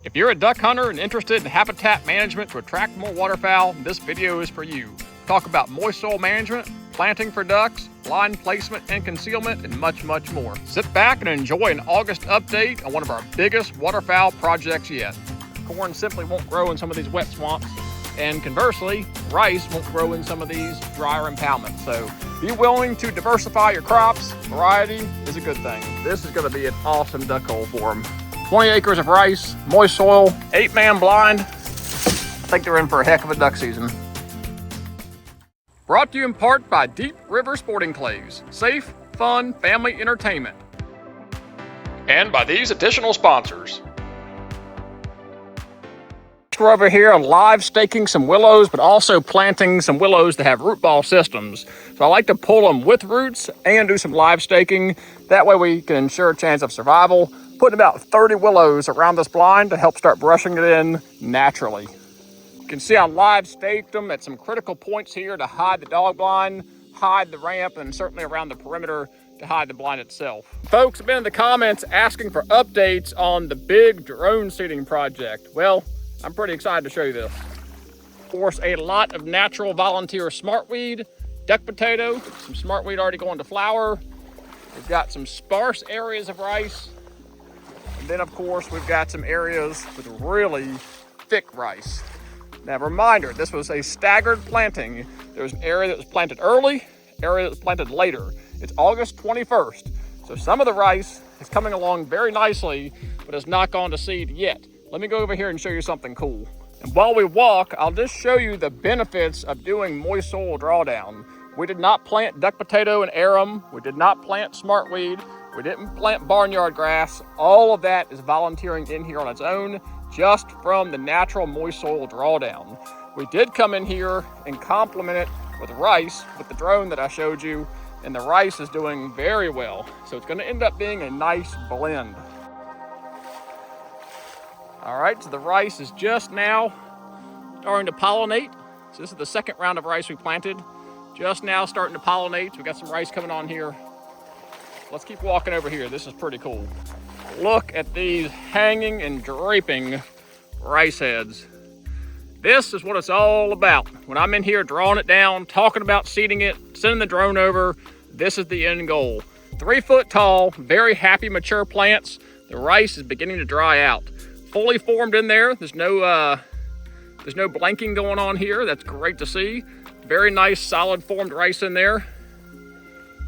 If you're a duck hunter and interested in habitat management to attract more waterfowl, this video is for you. Talk about moist soil management, planting for ducks, line placement and concealment, and much, much more. Sit back and enjoy an August update on one of our biggest waterfowl projects yet. Corn simply won't grow in some of these wet swamps, and conversely, rice won't grow in some of these drier impoundments. So be willing to diversify your crops. Variety is a good thing. This is going to be an awesome duck hole for them. 20 acres of rice, moist soil, 8-man blind. I think they're in for a heck of a duck season. Brought to you in part by Deep River Sporting Clays, safe, fun, family entertainment. And by these additional sponsors. We're over here live staking some willows, but also planting some willows that have root ball systems. So I like to pull them with roots and do some live staking. That way we can ensure a chance of survival. Putting about 30 willows around this blind to help start brushing it in naturally. You can see I live staked them at some critical points here to hide the dog blind, hide the ramp, and certainly around the perimeter to hide the blind itself. Folks have been in the comments asking for updates on the big drone seeding project. Well, I'm pretty excited to show you this. Of course, a lot of natural volunteer smartweed, duck potato, some smartweed already going to flower. We've got some sparse areas of rice. And then of course, we've got some areas with really thick rice. Now reminder, this was a staggered planting. There was an area that was planted early, area that was planted later. It's August 21st. So some of the rice is coming along very nicely, but has not gone to seed yet. Let me go over here and show you something cool. And while we walk, I'll just show you the benefits of doing moist soil drawdown. We did not plant duck potato and arum. We did not plant smartweed. We didn't plant barnyard grass. All of that is volunteering in here on its own, just from the natural moist soil drawdown. We did come in here and complement it with rice, with the drone that I showed you, and the rice is doing very well. So it's gonna end up being a nice blend. All right, so the rice is just now starting to pollinate. So this is the second round of rice we planted. Just now starting to pollinate. We got some rice coming on here. Let's keep walking over here. This is pretty cool. Look at these hanging and draping rice heads. This is what it's all about. When I'm in here drawing it down, talking about seeding it, sending the drone over, this is the end goal. 3 foot tall, very happy, mature plants. The rice is beginning to dry out. Fully formed in there. There's no blanking going on here. That's great to see. Very nice, solid formed rice in there.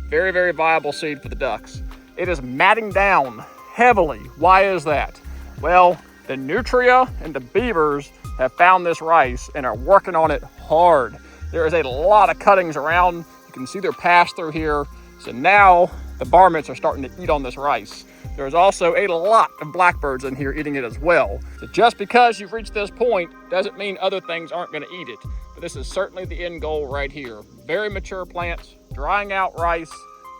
Very, very viable seed for the ducks. It is matting down heavily. Why is that? Well, the nutria and the beavers have found this rice and are working on it hard. There is a lot of cuttings around. You can see their pass through here. So now the varmints are starting to eat on this rice. There's also a lot of blackbirds in here eating it as well. So just because you've reached this point doesn't mean other things aren't gonna eat it. But this is certainly the end goal right here. Very mature plants, drying out rice.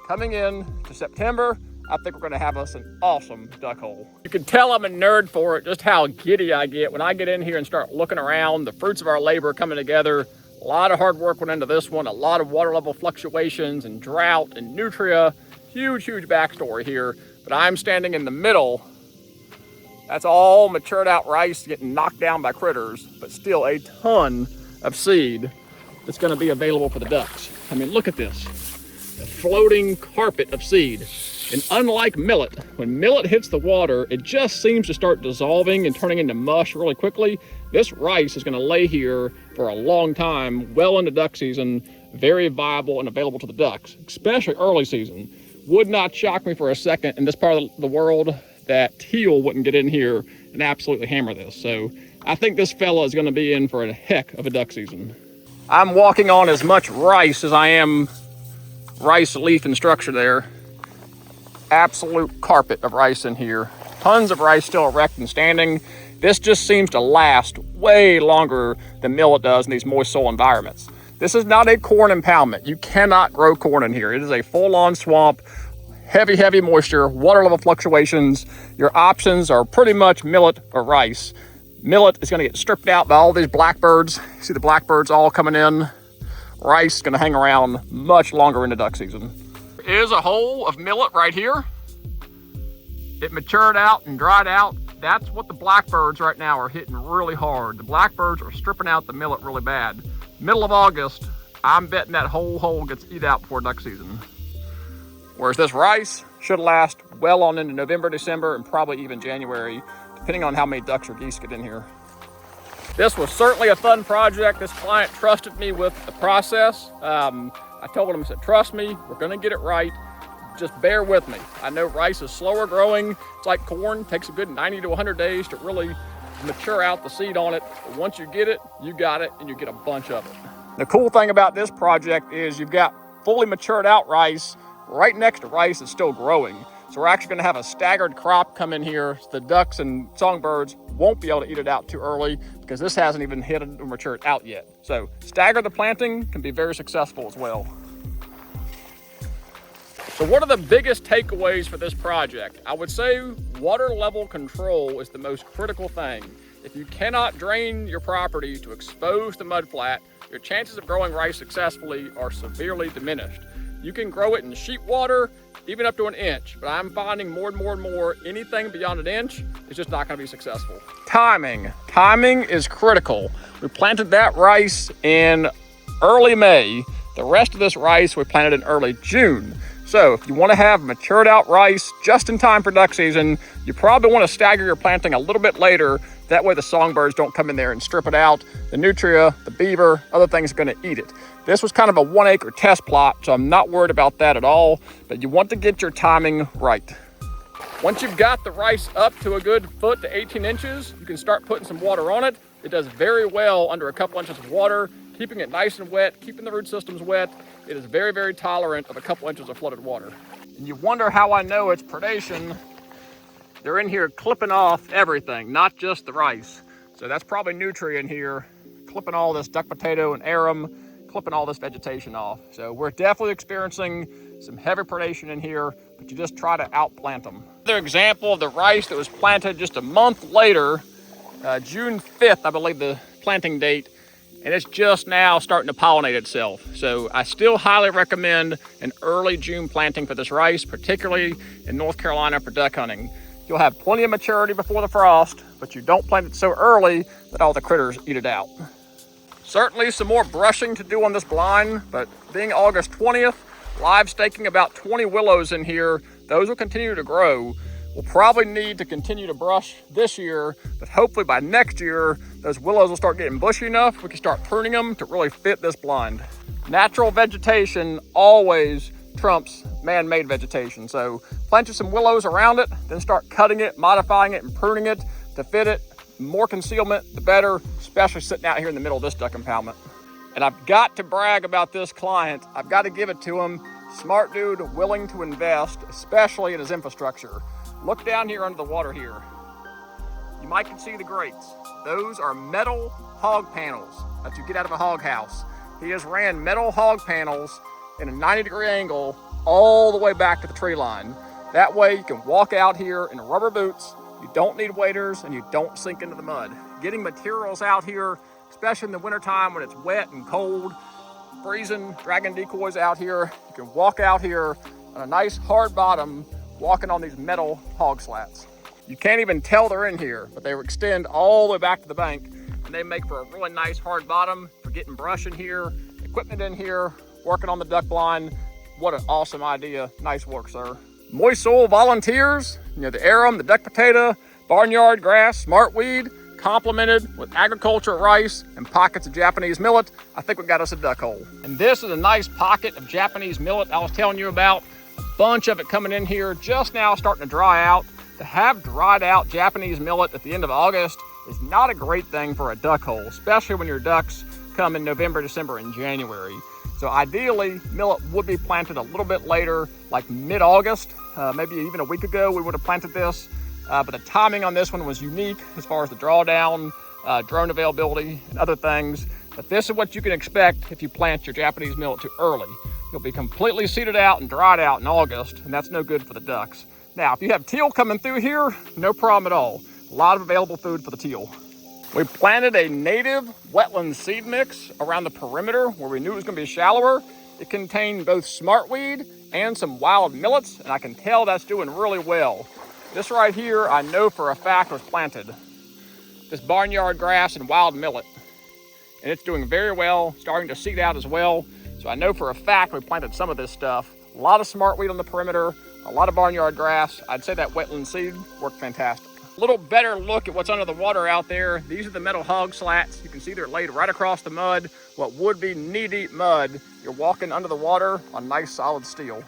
Coming in to September, I think we're gonna have us an awesome duck hole. You can tell I'm a nerd for it, just how giddy I get when I get in here and start looking around. The fruits of our labor coming together. A lot of hard work went into this one, a lot of water level fluctuations and drought and nutria. Huge, huge backstory here. But I'm standing in the middle. That's all matured out rice getting knocked down by critters, but still a ton of seed that's gonna be available for the ducks. I mean, look at this. A floating carpet of seed. And unlike millet, when millet hits the water, it just seems to start dissolving and turning into mush really quickly. This rice is gonna lay here for a long time, well into duck season, very viable and available to the ducks, especially early season. Would not shock me for a second in this part of the world that teal wouldn't get in here and absolutely hammer this. So I think this fella is gonna be in for a heck of a duck season. I'm walking on as much rice as I am rice leaf and structure there. Absolute carpet of rice in here. Tons of rice still erect and standing. This just seems to last way longer than millet does in these moist soil environments. This is not a corn impoundment. You cannot grow corn in here. It is a full-on swamp, heavy, heavy moisture, water level fluctuations. Your options are pretty much millet or rice. Millet is gonna get stripped out by all these blackbirds. You see the blackbirds all coming in. Rice is gonna hang around much longer into duck season. There is a hole of millet right here. It matured out and dried out that's what the blackbirds right now are hitting really hard. The blackbirds are stripping out the millet really bad. Middle of August, I'm betting that whole hole gets eat out before duck season. Whereas this rice should last well on into November, December, and probably even January, depending on how many ducks or geese get in here. This was certainly a fun project. This client trusted me with the process. I told him, I said, trust me, we're gonna get it right. Just bear with me. I know rice is slower growing. It's like corn, it takes a good 90 to 100 days to really mature out the seed on it. But once you get it, you got it, and you get a bunch of it. The cool thing about this project is you've got fully matured out rice right next to rice that's still growing. So we're actually gonna have a staggered crop come in here. So the ducks and songbirds won't be able to eat it out too early because this hasn't even hit or matured out yet. So stagger the planting can be very successful as well. So what are the biggest takeaways for this project? I would say water level control is the most critical thing. If you cannot drain your property to expose the mudflat, your chances of growing rice successfully are severely diminished. You can grow it in sheet water, even up to an inch, but I'm finding more and more, anything beyond an inch is just not gonna be successful. Timing. Timing is critical. We planted that rice in early May. The rest of this rice we planted in early June. So if you want to have matured out rice just in time for duck season, you probably want to stagger your planting a little bit later. That way the songbirds don't come in there and strip it out. The nutria, the beaver, other things are going to eat it. This was kind of a 1 acre test plot, so I'm not worried about that at all, but you want to get your timing right. Once you've got the rice up to a good foot to 18 inches, you can start putting some water on it. It does very well under a couple inches of water, keeping it nice and wet, keeping the root systems wet. It is very tolerant of a couple inches of flooded water. And you wonder how I know it's predation. They're in here clipping off everything, not just the rice. So that's probably nutria in here, clipping all this duck potato and arum, clipping all this vegetation off. So we're definitely experiencing some heavy predation in here, but you just try to outplant them. Another example of the rice that was planted just a month later, June 5th, I believe the planting date, and it's just now starting to pollinate itself. So I still highly recommend an early June planting for this rice, particularly in North Carolina for duck hunting. You'll have plenty of maturity before the frost, but you don't plant it so early that all the critters eat it out. Certainly some more brushing to do on this blind, but being August 20th, live staking about 20 willows in here. Those will continue to grow. We'll probably need to continue to brush this year, but hopefully by next year, those willows will start getting bushy enough, we can start pruning them to really fit this blind. Natural vegetation always trumps man-made vegetation. So plant you some willows around it, then start cutting it, modifying it, and pruning it to fit it. The more concealment, the better, especially sitting out here in the middle of this duck impoundment. And I've got to brag about this client. I've got to give it to him. Smart dude, willing to invest, especially in his infrastructure. Look down here under the water here. You might can see the grates. Those are metal hog panels that you get out of a hog house. He has ran metal hog panels in a 90-degree angle all the way back to the tree line. That way you can walk out here in rubber boots, you don't need waders, and you don't sink into the mud. Getting materials out here, especially in the wintertime when it's wet and cold, freezing, dragging decoys out here, you can walk out here on a nice hard bottom, walking on these metal hog slats. You can't even tell they're in here, but they extend all the way back to the bank, and they make for a really nice hard bottom for getting brush in here, equipment in here, working on the duck blind. What an awesome idea. Nice work, sir. Moist soil volunteers, the arum, the duck potato, barnyard grass, smartweed, complemented with agriculture rice and pockets of Japanese millet. I think we got us a duck hole. And this is a nice pocket of Japanese millet I was telling you about. A bunch of it coming in here, just now starting to dry out. To have dried out Japanese millet at the end of August is not a great thing for a duck hole, especially when your ducks come in November, December, and January. So ideally, millet would be planted a little bit later, like mid-August, maybe even a week ago we would have planted this. But the timing on this one was unique as far as the drawdown, drone availability, and other things. But this is what you can expect if you plant your Japanese millet too early. You'll be completely seeded out and dried out in August, and that's no good for the ducks. Now, if you have teal coming through here, no problem at all. A lot of available food for the teal. We planted a native wetland seed mix around the perimeter where we knew it was going to be shallower. It contained both smartweed and some wild millets, and I can tell that's doing really well. This right here, I know for a fact was planted. This barnyard grass and wild millet. And it's doing very well, starting to seed out as well. So I know for a fact we planted some of this stuff. A lot of smartweed on the perimeter, a lot of barnyard grass. I'd say that wetland seed worked fantastic. A little better look at what's under the water out there. These are the metal hog slats. You can see they're laid right across the mud. What would be knee-deep mud, you're walking under the water on nice solid steel.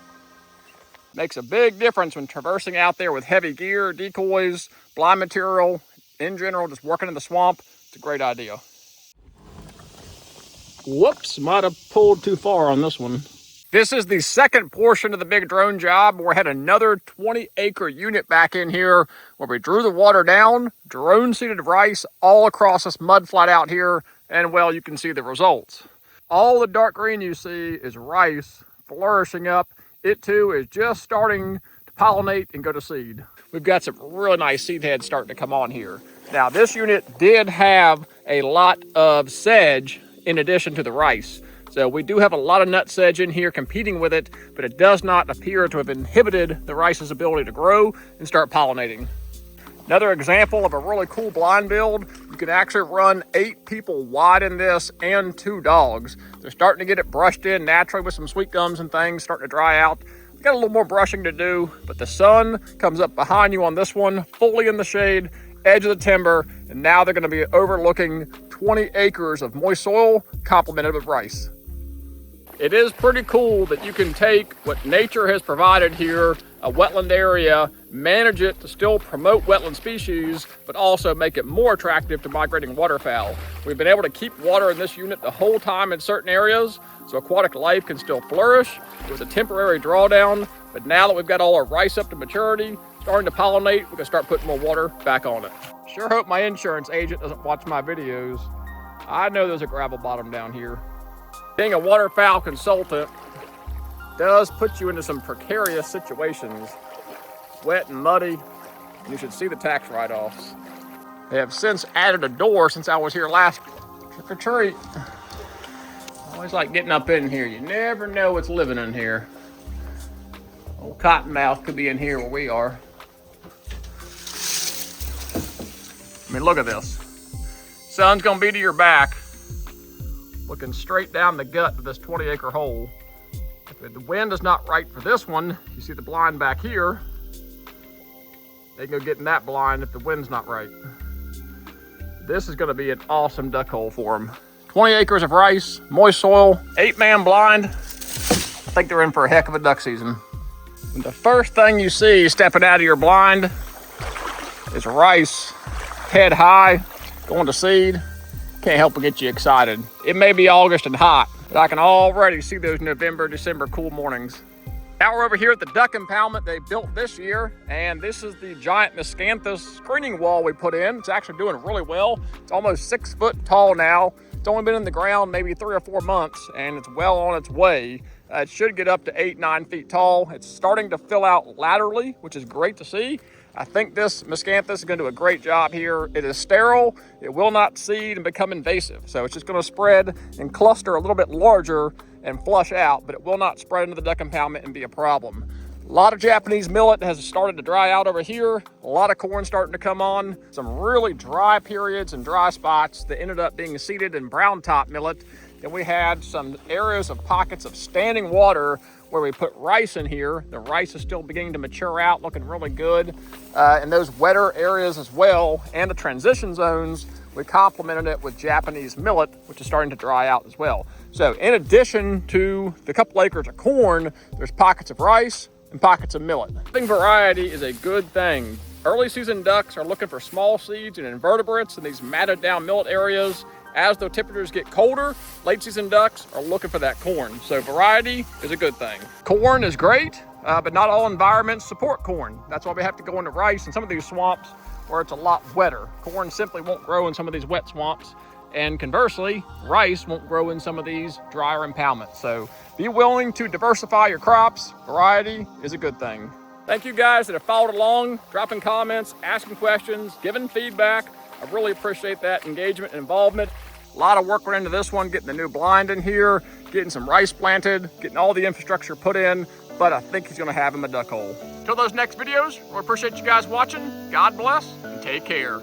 Makes a big difference when traversing out there with heavy gear, decoys, blind material, in general, just working in the swamp. It's a great idea. Whoops, might have pulled too far on this one. This is the second portion of the big drone job. We had another 20-acre unit back in here where we drew the water down, drone seeded rice all across this mud flat out here, and well, you can see the results. All the dark green you see is rice flourishing up. It too is just starting to pollinate and go to seed. We've got some really nice seed heads starting to come on here. Now, this unit did have a lot of sedge in addition to the rice. So we do have a lot of nut sedge in here competing with it, but it does not appear to have inhibited the rice's ability to grow and start pollinating. Another example of a really cool blind build, you can actually run 8 people wide in this and 2 dogs. They're starting to get it brushed in naturally with some sweet gums and things, starting to dry out. We've got a little more brushing to do, but the sun comes up behind you on this one, fully in the shade, edge of the timber, and now they're gonna be overlooking 20 acres of moist soil complemented with rice. It is pretty cool that you can take what nature has provided here, a wetland area, manage it to still promote wetland species, but also make it more attractive to migrating waterfowl. We've been able to keep water in this unit the whole time in certain areas, so aquatic life can still flourish. It was a temporary drawdown, but now that we've got all our rice up to maturity, starting to pollinate, we can start putting more water back on it. Sure hope my insurance agent doesn't watch my videos. I know there's a gravel bottom down here. Being a waterfowl consultant does put you into some precarious situations. Wet and muddy, and you should see the tax write-offs. They have since added a door since I was here last trick or treat. I always like getting up in here. You never know what's living in here. Old cottonmouth could be in here where we are. I mean, look at this. Sun's gonna be to your back, looking straight down the gut of this 20-acre hole. If the wind is not right for this one, you see the blind back here, they can go get in that blind if the wind's not right. This is gonna be an awesome duck hole for them. 20 acres of rice, moist soil, 8-man blind. I think they're in for a heck of a duck season. And the first thing you see stepping out of your blind is rice, head high, going to seed. Can't help but get you excited. It may be August and hot, but I can already see those November, December cool mornings. Now we're over here at the duck impoundment they built this year, and this is the giant miscanthus screening wall we put in. It's actually doing really well. It's almost 6 foot tall now. It's only been in the ground maybe 3 or 4 months, and it's well on its way. It should get up to 8-9 feet tall. It's starting to fill out laterally, which is great to see. I think this miscanthus is going to do a great job here. It is sterile, it will not seed and become invasive. So it's just going to spread and cluster a little bit larger and flush out, but it will not spread into the duck impoundment and be a problem. A lot of Japanese millet has started to dry out over here. A lot of corn starting to come on. Some really dry periods and dry spots that ended up being seeded in brown top millet. Then we had some areas of pockets of standing water where we put rice in here. The rice is still beginning to mature out, looking really good. In those wetter areas as well, and the transition zones, we complemented it with Japanese millet, which is starting to dry out as well. So in addition to the couple acres of corn, there's pockets of rice and pockets of millet. Having variety is a good thing. Early season ducks are looking for small seeds and invertebrates in these matted down millet areas. As the temperatures get colder, late season ducks are looking for that corn. So variety is a good thing. Corn is great, but not all environments support corn. That's why we have to go into rice in some of these swamps where it's a lot wetter. Corn simply won't grow in some of these wet swamps. And conversely, rice won't grow in some of these drier impoundments. So be willing to diversify your crops. Variety is a good thing. Thank you guys that have followed along, dropping comments, asking questions, giving feedback. I really appreciate that engagement and involvement. A lot of work went into this one, getting the new blind in here, getting some rice planted, getting all the infrastructure put in. but I think he's gonna have him a duck hole. Till those next videos, we appreciate you guys watching. God bless and take care.